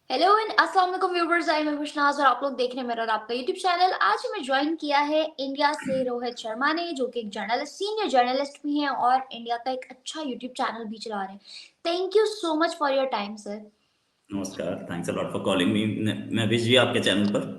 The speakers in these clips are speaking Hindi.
हेलो एंड अस्सलाम वालेकुम व्यूवर्स, आई मैं खुशनाज और आप लोग देख रहे हैं मेरा और आपका यूट्यूब चैनल। आज हमें ज्वाइन किया है इंडिया से रोहित शर्मा ने, जो कि एक जर्नलिस्ट, सीनियर जर्नलिस्ट भी हैं और इंडिया का एक अच्छा यूट्यूब चैनल भी चला रहे हैं। Thank you so much for your time sir. नमस्कार, thanks a lot for calling me. मैं विश जी आपके चैनल पर।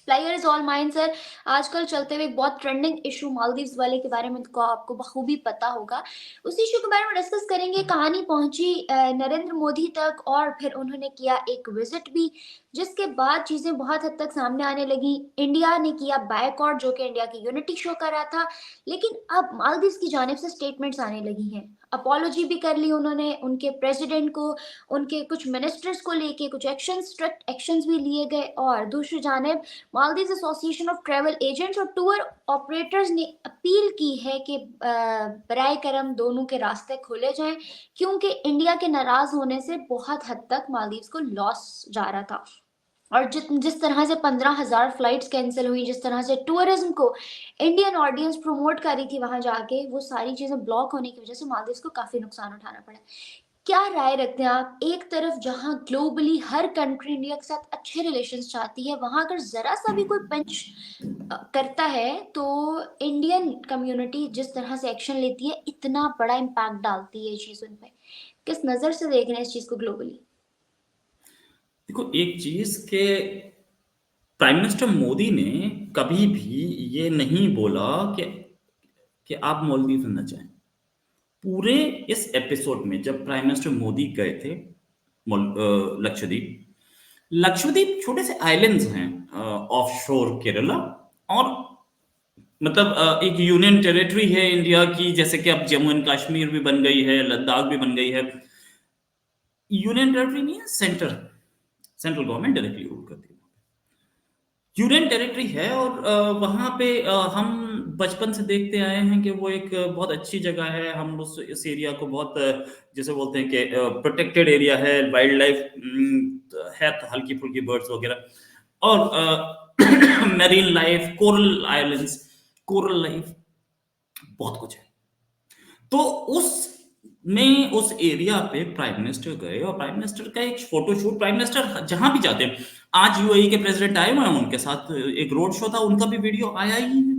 Player is all mine sir. आजकल चलते हुए एक बहुत ट्रेंडिंग इशू मालदीव्स वाले के बारे में तो आपको बखूबी पता होगा। उस इशू के बारे में डिस्कस करेंगे। कहानी पहुंची नरेंद्र मोदी तक और फिर उन्होंने किया एक विजिट भी, जिसके बाद चीजें बहुत हद तक सामने आने लगी। इंडिया ने किया बायकॉट, जो कि इंडिया की यूनिटी शो कर रहा था, लेकिन अब मालदीव्स की जानिब से स्टेटमेंट्स आने लगी हैं। अपॉलोजी भी कर ली उन्होंने उनके प्रेसिडेंट को, उनके कुछ मिनिस्टर्स को लेके कुछ एक्शन, स्ट्रिक्ट एक्शंस भी लिए गए। और दूसरी जानिब Maldives association of travel agents और टूर ऑपरेटर्स ने अपील की है कि बराए करम दोनों के रास्ते खोले जाएं, क्योंकि इंडिया के नाराज होने से बहुत हद तक मालदीव को लॉस जा रहा था। और जिस तरह से 15,000 फ्लाइट्स कैंसिल हुई, जिस तरह से टूरिज्म को इंडियन ऑडियंस प्रमोट कर रही थी वहां जाके, वो सारी चीजें ब्लॉक होने की वजह से मालदीव को काफी नुकसान उठाना पड़ा। क्या राय रखते हैं आप? एक तरफ जहां ग्लोबली हर कंट्री इंडिया के साथ अच्छे रिलेशंस चाहती है, वहां अगर जरा सा भी कोई पंच करता है तो इंडियन कम्युनिटी जिस तरह से एक्शन लेती है, इतना बड़ा इम्पैक्ट डालती है चीजों पे। किस नजर से देख रहे हैं इस चीज को ग्लोबली? देखो, एक चीज के प्राइम मिनिस्टर मोदी ने कभी भी ये नहीं बोला कि आप मालदीव न जाएं। पूरे इस एपिसोड में जब प्राइम मिनिस्टर मोदी गए थे लक्षद्वीप, लक्षद्वीप छोटे से आइलैंड्स हैं ऑफ शोर केरला। और मतलब एक यूनियन टेरिटरी है इंडिया की, जैसे कि अब जम्मू एंड कश्मीर भी बन गई है, लद्दाख भी बन गई है। यूनियन टेरिटरी नहीं है, सेंट्रल गवर्नमेंट डायरेक्टली रूल करती है। यूनियन टेरिटरी है और वहाँ पे हम बचपन से देखते आए हैं कि वो एक बहुत अच्छी जगह है। हम इस एरिया को बहुत जैसे बोलते हैं कि प्रोटेक्टेड एरिया है, वाइल्ड लाइफ है, तो हल्की फुल्की बर्ड्स वगैरह और marine life, coral islands, coral life, बहुत कुछ है। तो उस एरिया पे प्राइम मिनिस्टर गए और प्राइम मिनिस्टर का एक फोटोशूट, प्राइम मिनिस्टर जहां भी जाते हैं, आज यूएई के प्रेसिडेंट आए हुए हैं, उनके साथ एक रोड शो था, उनका भी वीडियो आया ही है,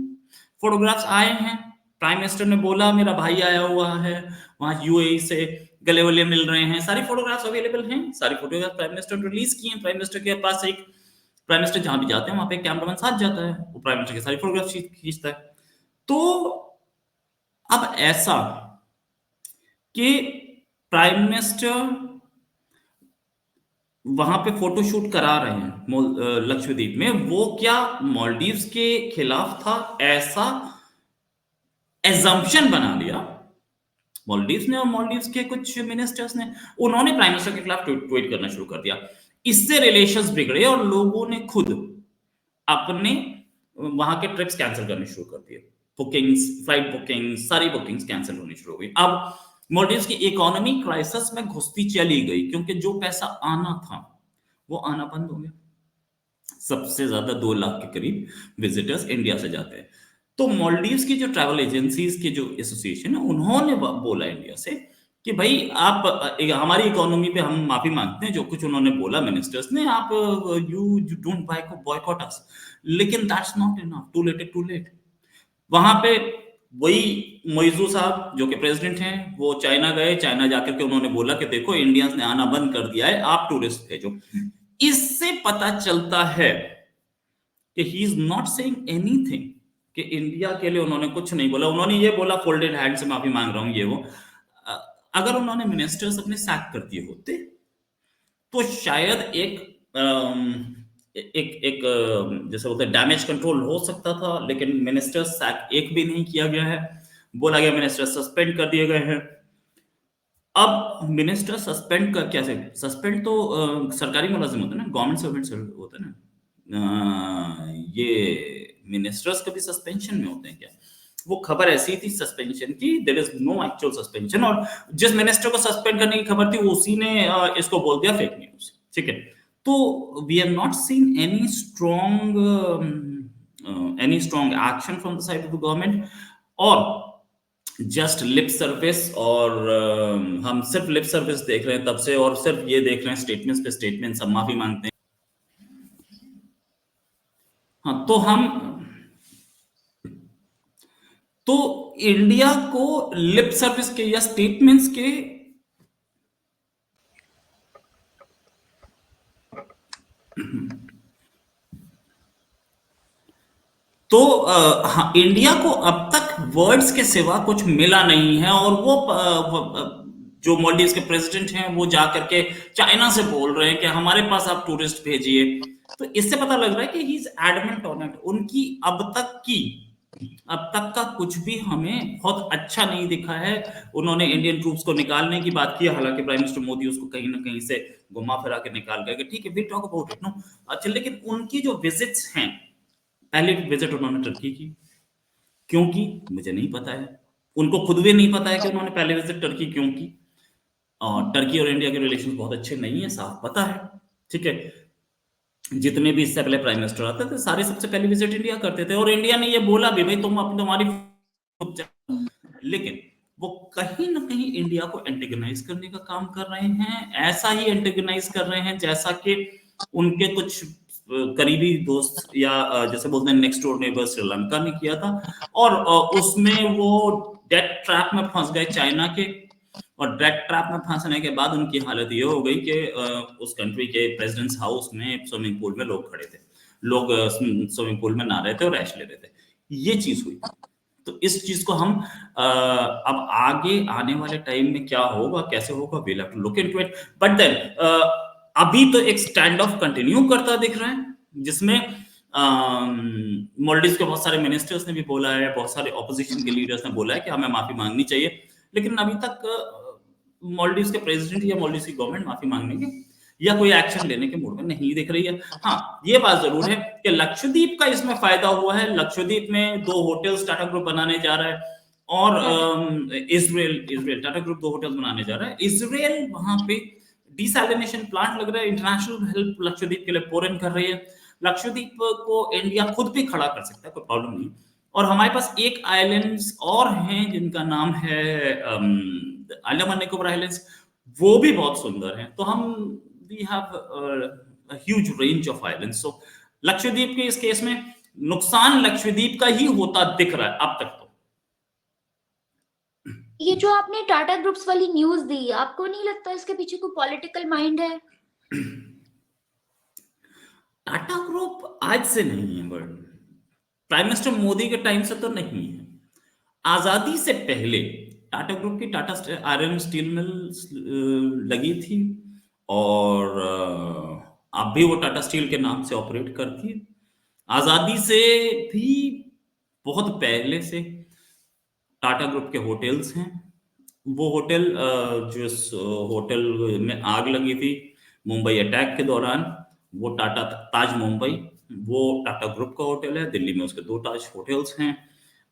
फोटोग्राफ्स आए हैं। प्राइम मिनिस्टर ने बोला मेरा भाई आया हुआ है, वहां यूएई से गले वले मिल रहे हैं, सारी फोटोग्राफ्स अवेलेबल हैं। सारी फोटोग्राफ प्राइम मिनिस्टर ने रिलीज की हैं। प्राइम मिनिस्टर के पास एक, प्राइम मिनिस्टर जहां भी जाते हैं वहां पे कैमरामैन साथ जाता है, वो प्राइम मिनिस्टर की सारी फोटोग्राफ खींचता है। तो अब ऐसा कि प्राइम मिनिस्टर वहां पे फोटोशूट करा रहे हैं लक्षद्वीप में, वो क्या मालदीव्स के खिलाफ था? ऐसा एजम्पशन बना लिया मालदीव्स ने, और मालदीव्स के कुछ मिनिस्टर्स ने, उन्होंने प्राइम मिनिस्टर के खिलाफ ट्वीट करना शुरू कर दिया। इससे रिलेशंस बिगड़े और लोगों ने खुद अपने वहां के ट्रिप्स कैंसिल करने शुरू कर दिए। बुकिंग्स, फ्लाइट बुकिंग्स, सारी बुकिंग्स कैंसिल होनी शुरू हो गई। अब मालदीव्स की इकोनॉमी क्राइसिस में घुसती चली गई, क्योंकि जो पैसा आना था वो आना बंद हो गया। सबसे ज्यादा 2 लाख के करीब विजिटर्स इंडिया से जाते हैं। तो मालदीव्स की जो ट्रैवल एजेंसीज की जो एसोसिएशन है, उन्होंने बोला इंडिया से कि भाई आप हमारी इकोनॉमी पे हम माफी मांगते हैं, जो कुछ उन्होंने बोला मिनिस्टर्स ने, आप यू डोंट बॉयकॉट अस। लेकिन that's not enough, too late it too late. वहां पे वही मोइजू साहब जो कि प्रेसिडेंट हैं, वो चाइना गए। चाइना जाकर के उन्होंने बोला कि देखो इंडियंस ने आना बंद कर दिया है, आप टूरिस्ट भेजो। इससे पता चलता है कि he is not saying anything, कि इंडिया के लिए उन्होंने कुछ नहीं बोला। उन्होंने ये बोला फोल्डेड हैंड से माफी मांग रहा हूं, ये वो। अ, अगर उन्होंने मिनिस्टर्स अपने सैक कर दिए होते तो शायद एक जैसे बोलते हैं डैमेज कंट्रोल हो सकता था। लेकिन मिनिस्टर सैक एक भी नहीं किया गया है। बोला गया मिनिस्टर सस्पेंड कर दिए गए हैं। अब मिनिस्टर सस्पेंड का कैसे? सस्पेंड तो सरकारी मुलाजिम होते हैं ना, गवर्नमेंट सर्वेंट होते हैं ना। ये मिनिस्टर्स कभी सस्पेंशन में होते हैं क्या? वो खबर ऐसी थी सस्पेंशन की, there is no actual suspension. और जिस मिनिस्टर को सस्पेंड करने की खबर थी, उसी ने इसको बोल दिया फेक न्यूज। ठीक है। तो we have not seen any strong action from the side of the government. और जस्ट लिप सर्विस, और हम सिर्फ लिप सर्विस देख रहे हैं तब से, और सिर्फ ये देख रहे हैं स्टेटमेंट्स पे स्टेटमेंट्स, हम माफी मांगते हैं। हाँ, तो इंडिया को लिप सर्विस के या स्टेटमेंट्स के तो हाँ, इंडिया को अब तक वर्ड्स के सिवा कुछ मिला नहीं है, और जो मालदीव के प्रेसिडेंट हैं वो जा करके चाइना से बोल रहे हैं कि हमारे पास आप टूरिस्ट भेजिए। तो इससे पता लग रहा है कि he is adamant on it. उनकी अब तक का कुछ भी हमें बहुत अच्छा नहीं दिखा है। उन्होंने इंडियन ट्रूप्स को निकालने की बात की, हालांकि प्राइम मिनिस्टर मोदी उसको कहीं ना कहीं से घुमा फिरा के निकाल गए कि ठीक है, we talk about it no. अच्छा, लेकिन उनकी जो विजिट्स हैं, पहले विजिट उन्होंने टर्की की, क्यों की मुझे नहीं पता है। उनको खुद भी नहीं पता है कि उन्होंने पहले विजिट टर्की क्यों की। और टर्की और इंडिया के रिलेशन बहुत अच्छे नहीं है, साफ पता है। ठीक है, जितने भी इससे पहले प्राइम मिनिस्टर आते थे सारे सबसे पहले विजिट इंडिया करते थे, और इंडिया ने ये बोला भी भाई तुम अपनी तुम्हारी खुद चलाओ। लेकिन वो कहीं ना कहीं इंडिया को एंटेगनाइज करने का काम कर रहे हैं, ऐसा ही एंटेगनाइज कर रहे हैं जैसा कि उनके कुछ करीबी दोस्त या जैसे बोलते हैं नेक्स्ट डोर नेबर श्रीलंका ने किया था। और उसमें वो डेट ट्रैप में फंस गए चाइना के, और डेट ट्रैप में फंसने के बाद उनकी हालत ये हो गई कि उस कंट्री के प्रेसिडेंट्स हाउस में स्विमिंग पूल में लोग खड़े थे, लोग स्विमिंग पूल में नहा रहे थे और ऐश ले रहे थे। ये चीज हुई। तो इस चीज को हम अब आगे आने वाले टाइम में क्या होगा, कैसे होगा, we'll have to look into it। But then अभी तो एक स्टैंड ऑफ कंटिन्यू करता दिख रहा है, जिसमें मॉलडीव के बहुत सारे मिनिस्टर्स ने भी बोला है, बहुत सारे ऑपोजिशन के लीडर्स ने बोला है कि हमें माफी मांगनी चाहिए। लेकिन अभी तक मॉलडीव के प्रेसिडेंट या मॉलडीव की गवर्नमेंट माफी मांगने के या कोई एक्शन लेने के मूड में नहीं दिख रही है। हाँ, ये बात जरूर है कि लक्षद्वीप का इसमें फायदा हुआ है। लक्षद्वीप में 2 होटल्स टाटा ग्रुप बनाने जा रहा है, और इजराइल टाटा ग्रुप 2 होटल्स बनाने जा रहा है। इजराइल वहां पे डिसैलिनेशन प्लांट लग रहा है, इंटरनेशनल हेल्प लक्षद्वीप के लिए पोर इन कर रही है। लक्षद्वीप को इंडिया खुद भी खड़ा कर सकता है, कोई प्रॉब्लम नहीं। और हमारे पास एक आइलैंड्स और हैं जिनका नाम है अंडमान निकोबार आइलैंड्स, वो भी बहुत सुंदर हैं। तो हम we have a huge range of islands। so Lakshadweep के इस केस में नुकसान लक्षद्वीप का ही होता दिख रहा है अब तक। तो ये जो आपने टाटा ग्रुप्स वाली न्यूज दी, आपको नहीं लगता इसके पीछे कोई पॉलिटिकल माइंड है? टाटा ग्रुप आज से नहीं है, बट प्राइम मिनिस्टर मोदी के टाइम से तो नहीं है। आजादी से पहले टाटा ग्रुप की टाटा आयरन स्टील मिल लगी थी, और अब भी वो टाटा स्टील के नाम से ऑपरेट करती है। आजादी से भी बहुत पहले से टाटा ग्रुप के होटल्स हैं। वो होटल जिस होटल में आग लगी थी मुंबई अटैक के दौरान, वो टाटा ताज मुंबई, वो टाटा ग्रुप का होटल है। दिल्ली में उसके 2 ताज होटल्स हैं।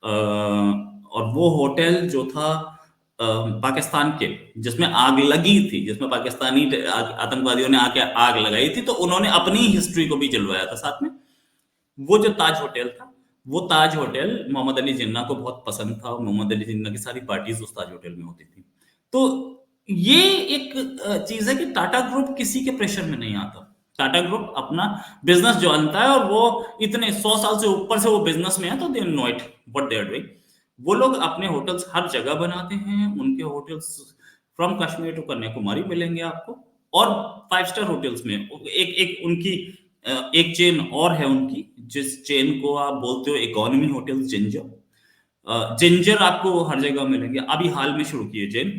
और वो होटल जो था पाकिस्तान के, जिसमें आग लगी थी, जिसमें पाकिस्तानी आतंकवादियों ने आके आग लगाई थी, तो उन्होंने अपनी हिस्ट्री को भी जलवाया था साथ में। वो जो ताज होटल था, वो ताज होटल मोहम्मद अली जिन्ना को बहुत पसंद था, और मोहम्मद अली जिन्ना की सारी पार्टीज उस ताज होटल में होती थी। तो ये एक चीज है कि टाटा ग्रुप किसी के प्रेशर में नहीं आता। टाटा ग्रुप अपना बिजनेस जानता है, और वो इतने 100 साल से ऊपर से वो बिजनेस में है, तो they know it what they are doing. वो लोग अपने होटल्स हर जगह बनाते हैं। उनके hotels from Kashmir to Kanyakumari मिलेंगे आपको। और 5 स्टार होटल्स में एक एक उनकी एक चेन और है उनकी, जिस चेन को आप बोलते हो इकोनॉमी होटल्स जिंजर। जिंजर आपको हर जगह मिलेंगे, अभी हाल में शुरू की है चेन,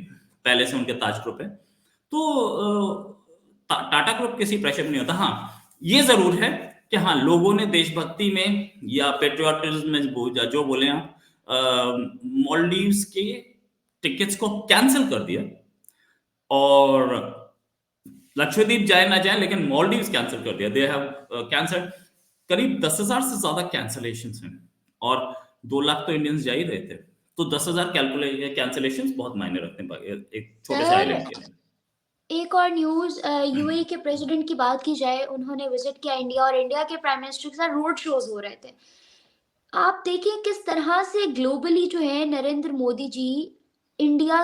पहले से उनके ताज ग्रुप है। तो टाटा ग्रुप किसी प्रेशर में नहीं होता। हाँ, ये जरूर है कि हाँ, लोगों ने देशभक्ति में या पेट्रियोटिज्म में जो बोले आप, मॉलडीव्स के टिकट्स को कैंसिल कर दिया, और लक्षद्वीप जाए ना जाए, लेकिन मॉलडीव्स कैंसिल कर दिया। दे हैव कैंसिल करीब 10,000 से ज्यादा कैंसिलेशन हैं, और 2 लाख तो इंडियंस जा ही रहे थे। तो 10,000 कैंसिलेशन बहुत मायने रखते हैं एक छोटे से आइलैंड के लिए। एक और न्यूज, यूएई के प्रेसिडेंट की बात की जाए, उन्होंने विजिट किया इंडिया, और इंडिया के प्राइम मिनिस्टर के साथ रोड शोज हो रहे थे। आप देखिए किस तरह से ग्लोबली जो है नरेंद्र मोदी जी इंडिया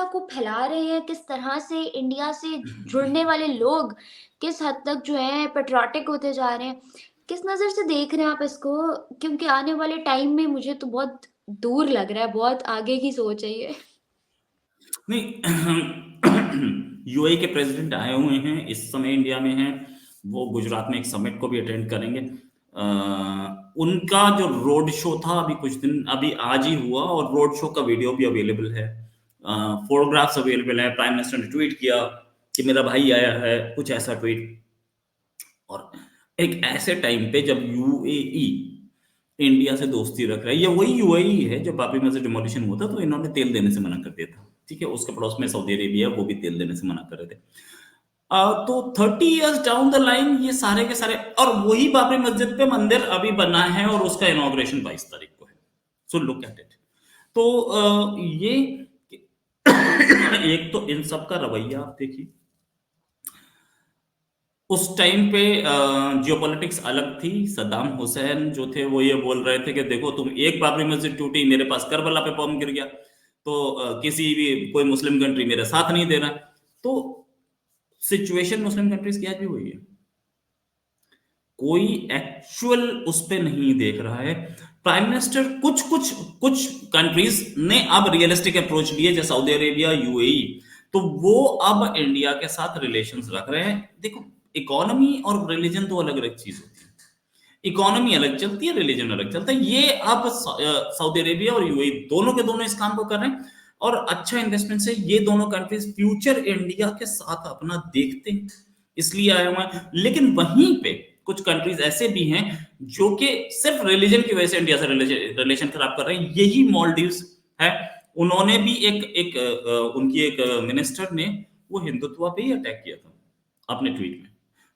को फैला रहे हैं, किस तरह से इंडिया से जुड़ने वाले लोग किस हद तक जो है पैट्रियोटिक होते जा रहे हैं। किस नज़र से देख रहे हैं आप इसको? क्योंकि आने वाले टाइम में मुझे तो बहुत दूर लग रहा है, बहुत आगे की सोच है ये। नहीं, यूएई के प्रेसिडेंट आए हुए हैं, इस समय इंडिया में हैं। वो गुजरात में एक समिट को भी अटेंड करेंगे। उनका जो रोड शो था अभी कुछ दिन अभी आज ही हुआ, और रोड शो का वीडियो भी अवेलेबल है, फोटोग्राफ्स अवेलेबल है। प्राइम मिनिस्टर ने ट्वीट किया कि मेरा भाई आया है, कुछ ऐसा ट्वीट। और एक ऐसे टाइम पे जब यूएई इंडिया से दोस्ती रख रहा है, ये वही यूएई है जो बाबरी मस्जिद डिमोलिशन हुआ था तो इन्होंने तेल देने से मना कर दिया था, ठीक है। उसके पड़ोस में सऊदी अरेबिया है, वो भी तेल देने से मना कर रहे थे। तो 30 इयर्स डाउन द लाइन ये सारे के सारे, और वही बाबरी मस्जिद पे मंदिर अभी बना है और उसका इनॉग्रेशन 22 तारीख को है। So look at it. तो ये एक तो इन सब का रवैया आप देखिए। उस टाइम पे जियोपॉलिटिक्स अलग थी। सद्दाम हुसैन जो थे वो ये बोल रहे थे कि देखो तुम, एक बाबरी मस्जिद टूटी, मेरे पास करबला पे बम गिर गया, तो किसी भी कोई मुस्लिम कंट्री मेरा साथ नहीं दे रहा। तो सिचुएशन मुस्लिम कंट्रीज की आज भी वही है। कोई एक्चुअल उस पे नहीं देख रहा है। प्राइम मिनिस्टर कुछ कुछ कुछ कंट्रीज ने अब रियलिस्टिक अप्रोच लिए, जैसे सऊदी अरेबिया, यूएई, तो वो अब इंडिया के साथ रिलेशंस रख रहे हैं। देखो, इकोनॉमी और रिलीजन तो अलग अलग चीज होती है। इकोनॉमी अलग चलती है, रिलीजन अलग चलता है। ये अब सऊदी अरेबिया और यूएई दोनों के दोनों इस काम को कर रहे हैं, और अच्छा इन्वेस्टमेंट से ये दोनों कंट्रीज फ्यूचर इंडिया के साथ अपना देखते हैं, इसलिए आया हुआ है। लेकिन वहीं पे कुछ कंट्रीज ऐसे भी हैं जो कि सिर्फ रिलीजन की वजह से इंडिया से रिलेशन खराब कर रहे हैं। यही मॉलडीव्स है। उन्होंने भी उनकी एक मिनिस्टर ने वो हिंदुत्व पे ही अटैक किया था अपने ट्वीट में।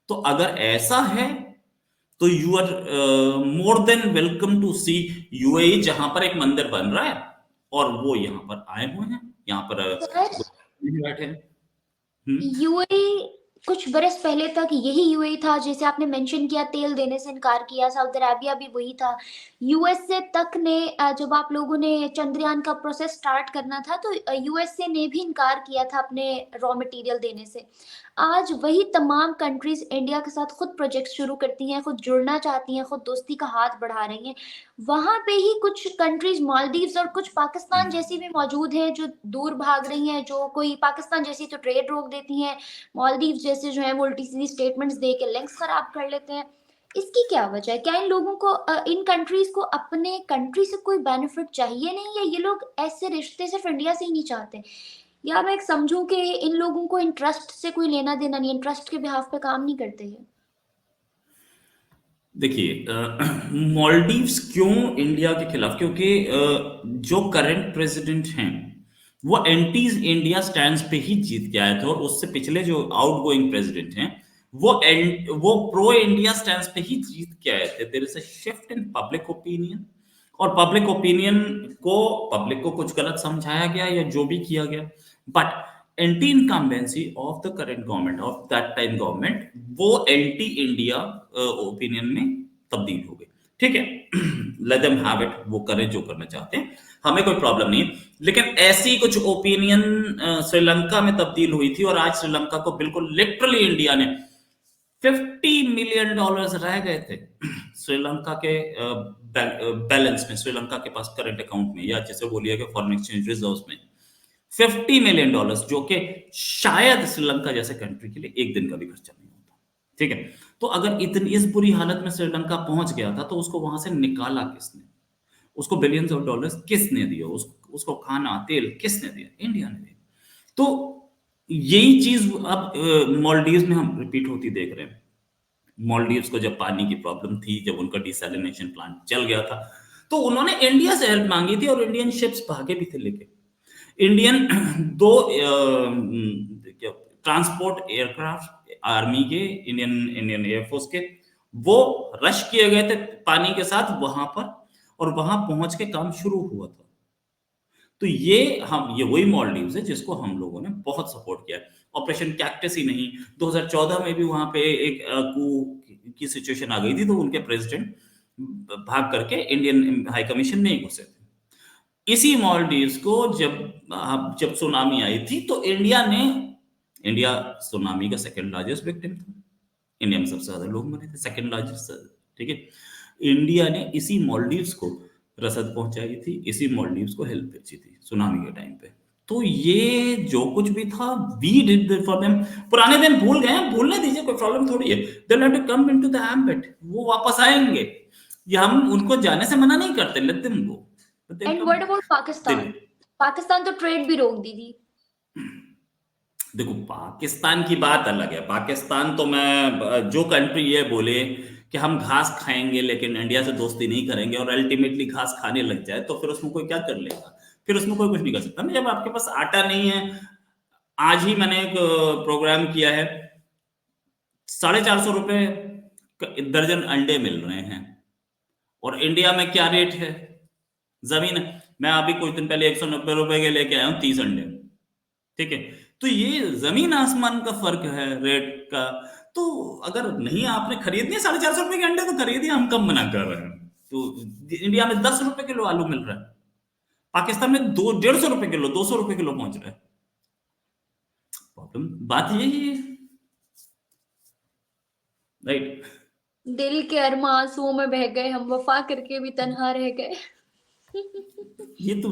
तो अगर ऐसा है तो you are more than welcome to see UAE, जहां पर एक मंदिर बन रहा है और वो यहाँ पर आए हुए हैं, यहाँ पर सर, बैठे हैं। हम्म। यूएई कुछ बरस पहले तक यही यूएई था, जैसे आपने मेंशन किया तेल देने से इनकार किया, सऊदी अरेबिया भी वही था। यूएसए तक ने जब आप लोगों ने चंद्रयान का प्रोसेस स्टार्ट करना था तो यूएसए ने भी इनकार किया था अपने रॉ मटेरियल देने से। आज वही तमाम कंट्रीज इंडिया के साथ खुद प्रोजेक्ट शुरू करती हैं, खुद जुड़ना चाहती हैं, खुद दोस्ती का हाथ बढ़ा रही हैं। वहां पे ही कुछ कंट्रीज मालदीव्स और कुछ पाकिस्तान जैसी भी मौजूद हैं जो दूर भाग रही हैं, जो कोई पाकिस्तान जैसी तो ट्रेड रोक देती हैं, मालदीव जैसे जो है वो उल्टी सीधी स्टेटमेंट्स दे के लिंक्स खराब कर लेते हैं। इसकी क्या वजह है? क्या इन लोगों को इन कंट्रीज को अपने कंट्री से कोई बेनिफिट चाहिए नहीं, या ये लोग ऐसे रिश्ते सिर्फ इंडिया से ही नहीं चाहते? या मैं एक समझूं कि इन लोगों को इंटरेस्ट से कोई लेना देना नहीं, इंटरेस्ट के बिहाफ पे काम नहीं करते ये? देखिए, मालदीव्स क्यों इंडिया के खिलाफ? क्योंकि जो करंट प्रेसिडेंट हैं वो एंटी इंडिया स्टैंड पे ही जीत के आए थे, और उससे पिछले जो आउटगोइंग प्रेसिडेंट हैं वो प्रो इंडिया स्टैंड पे ही जीत के आए थे। There is a shift in public opinion, और पब्लिक को कुछ गलत समझाया गया या जो भी किया गया, but anti incumbency of the current government, of that time government, वो एंटी इंडिया ओपिनियन में तब्दील हो गई। ठीक है, लेट देम हैव इट, वो करें जो करना चाहते हैं, हमें कोई प्रॉब्लम नहीं है। लेकिन ऐसी कुछ ओपिनियन श्रीलंका में तब्दील हुई थी, और आज श्रीलंका को बिल्कुल लिटरली इंडिया ने $50 मिलियन रह गए थे श्रीलंका के बैलेंस में, श्रीलंका के पास करंट अकाउंट में, या जैसे बोलिए कि फॉरेन एक्सचेंज रिजर्व्स में $50 मिलियन, जो कि शायद श्रीलंका जैसे कंट्री के लिए एक दिन का भी खर्चा नहीं होता। ठीक है, तो अगर इतनी इस बुरी हालत में श्रीलंका पहुंच गया था तो उसको वहां से निकाला किसने? उसको बिलियंस ऑफ डॉलर्स किसने दिया? उसको खाना तेल किसने दिया? इंडिया ने दिया। तो यही चीज अब मालदीव में हम रिपीट होती देख रहे हैं। मालदीव्स को जब पानी की प्रॉब्लम थी, जब उनका डिसैलिनेशन प्लांट चल गया था, तो उन्होंने इंडिया से हेल्प मांगी थी, और इंडियन शिप्स भागे भी थे लेके। इंडियन दो ट्रांसपोर्ट एयरक्राफ्ट आर्मी के, इंडियन इंडियन एयरफोर्स के, वो रश किए गए थे पानी के साथ वहां पर, और वहां पहुंच के काम शुरू हुआ था। तो ये वही मॉलडीव्स है जिसको हम लोगों ने बहुत सपोर्ट किया है। ऑपरेशन कैक्टस ही नहीं, 2014 में भी वहां पे एक कू की सिचुएशन आ गई थी, तो उनके प्रेसिडेंट भाग करके इंडियन हाई कमीशन में ही घुसे थे। इसी मालदीव्स को जब सुनामी आई थी तो इंडिया सुनामी का सेकंड लार्जेस्ट विक्टिम था। इंडिया में सबसे ज्यादा लोग मरे थे, सेकंड लार्जेस्ट। ठीक है, इंडिया ने इसी मालदीव्स को रसद पहुंचाई थी, इसी मालदीव्स को हेल्प भेजी थी सुनामी के टाइम पे। तो ये जो कुछ भी था, वी डिड फॉर देम। पुराने दिन भूल गए हैं, भूलने दीजिए, कोई प्रॉब्लम थोड़ी है। They have to come into the ambit, वो वापस आएंगे। ये हम उनको जाने से मना नहीं करते, let them go, but they and come. What about Pakistan? Pakistan तो ट्रेड भी रोक दी थी। देखो, पाकिस्तान की बात अलग है। पाकिस्तान तो मैं, जो कंट्री ये बोले कि हम घास खाएंगे लेकिन इंडिया से दोस्ती नहीं करेंगे, और अल्टीमेटली घास खाने लग जाए, तो फिर उसमें कोई क्या कर लेगा? फिर उसमें कोई कुछ नहीं कर सकता ना। जब आपके पास आटा नहीं है, आज ही मैंने एक प्रोग्राम किया है, 450 रुपए दर्जन अंडे मिल रहे हैं, और इंडिया में क्या रेट है? जमीन है। मैं अभी कुछ दिन पहले 190 रुपए के लेके आया हूँ 30 अंडे। ठीक है, तो ये जमीन आसमान का फर्क है रेट का। तो अगर नहीं आपने खरीदनी है 450 रुपए के अंडे, तो खरीदिए, हम कम मना कर रहे हैं। तो इंडिया में 10 रुपए किलो आलू मिल रहा है, पाकिस्तान में 150 रुपए किलो, 200 रुपए किलो पहुंच रहा है। प्रॉब्लम, बात यही है, राइट? दिल के अरमा आंसुओं में बह गए, हम वफा करके भी तन्हा रह गए। ये तो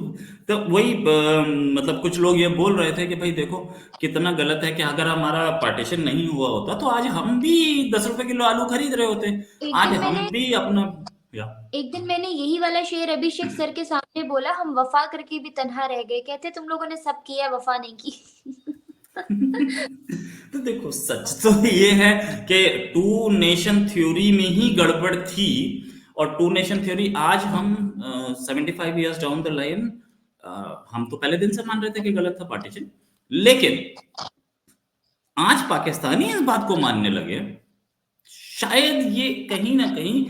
वही मतलब कुछ लोग ये बोल रहे थे कि भाई देखो कितना गलत है, कि अगर हमारा पार्टीशन नहीं हुआ होता तो आज हम भी 10 रुपए किलो आलू खरीद रहे होते। एक आज दिन हम मैंने भी अपना, या एक दिन मैंने यही वाला शेर अभिषेक सर के सामने बोला, हम वफा करके भी तन्हा रह गए। कहते तुम लोगों ने सब किया, वफा नहीं की। तो देखो, सच तो ये है कि टू नेशन थ्योरी में ही गड़बड़ थी। और टू नेशन थ्योरी आज हम 75 ईयर्स डाउन द लाइन, हम तो पहले दिन से मान रहे थे कि गलत था पार्टीशन, लेकिन आज पाकिस्तानी इस बात को मानने लगे। शायद ये कहीं ना कहीं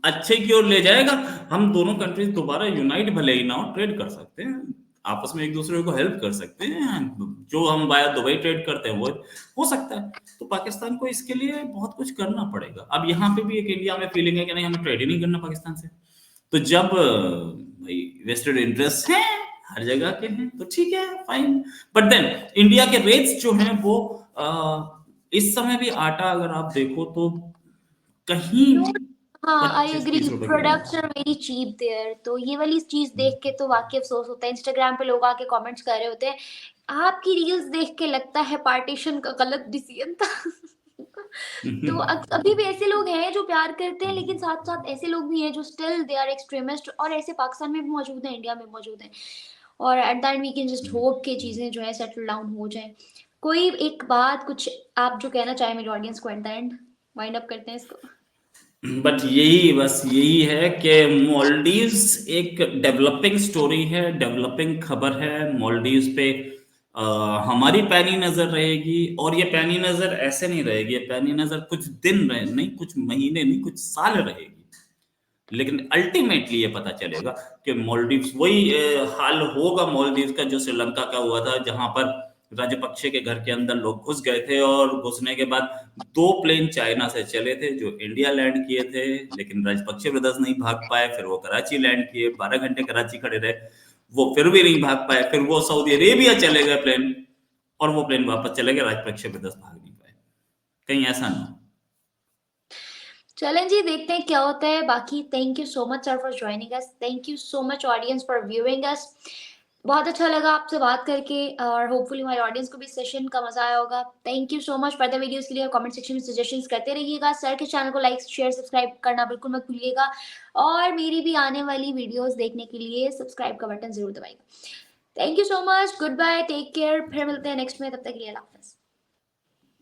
अच्छे की ओर ले जाएगा। हम दोनों कंट्रीज दोबारा यूनाइट भले ही ना हो, ट्रेड कर सकते हैं आपस में, एक दूसरे को हेल्प कर सकते हैं। जो हम वाया दुबई ट्रेड करते हैं वो हो सकता है। तो पाकिस्तान को इसके लिए बहुत कुछ करना पड़ेगा। अब यहाँ पे भी एक इंडिया में फीलिंग है कि नहीं, हमें ट्रेड ही नहीं करना पाकिस्तान से। तो जब भाई वेस्टेड इंटरेस्ट हैं, हर जगह के हैं, तो ठीक है, फाइन। बट देन इंडिया के रेट्स जो हैं वो इस समय भी आटा अगर आप देखो तो कहीं हाँ, आई पच्चीस एग्री, तीस रुपए kilo products are very cheap there. तो ये वाली चीज देख के तो वाकई अफसोस होता है। इंस्टाग्राम पे लोग आके कमेंट्स कर रहे होते हैं, आपकी रील्स देख के लगता है पार्टीशन का गलत डिसीजन था। तो अभी भी ऐसे लोग हैं जो प्यार करते हैं, लेकिन साथ साथ ऐसे लोग भी हैं जो स्टिल दे आर एक्सट्रीमिस्ट, और ऐसे पाकिस्तान में भी मौजूद हैं, इंडिया में मौजूद हैं। और at the end we can just hope कि चीजें जो है सेटल डाउन हो जाएं। कोई एक बात कुछ आप जो कहना चाहे मेरी ऑडियंस को eight the and, wind up करते हैं इसको। बट बस यही है कि मालदीव्स एक डेवलपिंग स्टोरी है, डेवलपिंग खबर है। मालदीव्स पे हमारी पैनी नजर रहेगी, और ये पैनी नजर ऐसे नहीं रहेगी, ये पैनी नजर कुछ दिन रहे नहीं, कुछ महीने नहीं, कुछ साल रहेगी। लेकिन अल्टीमेटली ये पता चलेगा कि मालदीव्स वही हाल होगा मालदीव्स का जो श्रीलंका का हुआ था, जहां पर राजपक्षे के घर के अंदर लोग घुस गए थे, और घुसने के बाद 2 प्लेन चाइना से चले थे जो इंडिया लैंड किए थे, लेकिन राजपक्षे ब्रदर्स नहीं भाग पाए। फिर वो कराची लैंड किए, 12 घंटे कराची खड़े रहे, वो फिर भी नहीं भाग पाए। फिर वो सऊदी अरेबिया चले गए प्लेन, और वो प्लेन वापस चले गए, राजपक्षे ब्रदर्स भाग नहीं पाए। कहीं ऐसा ना हो। चलें जी, देखते हैं क्या होता है। बाकी thank you so much sir for joining us, thank you so much audience for viewing us. बहुत अच्छा लगा आपसे बात करके, और होपफुली हमारी ऑडियंस को भी सेशन का मजा आया होगा। Thank you so much. Further videos के लिए कमेंट सेक्शन में सजेशंस करते रहिएगा। सर के चैनल को लाइक शेयर सब्सक्राइब करना बिल्कुल मत भूलिएगा, और मेरी भी आने वाली वीडियोस देखने के लिए सब्सक्राइब का बटन जरूर दबाइएगा। Thank you so much, good bye, take care. फिर मिलते हैं नेक्स्ट में, तब तक के लिए अल्लाह हाफिज़।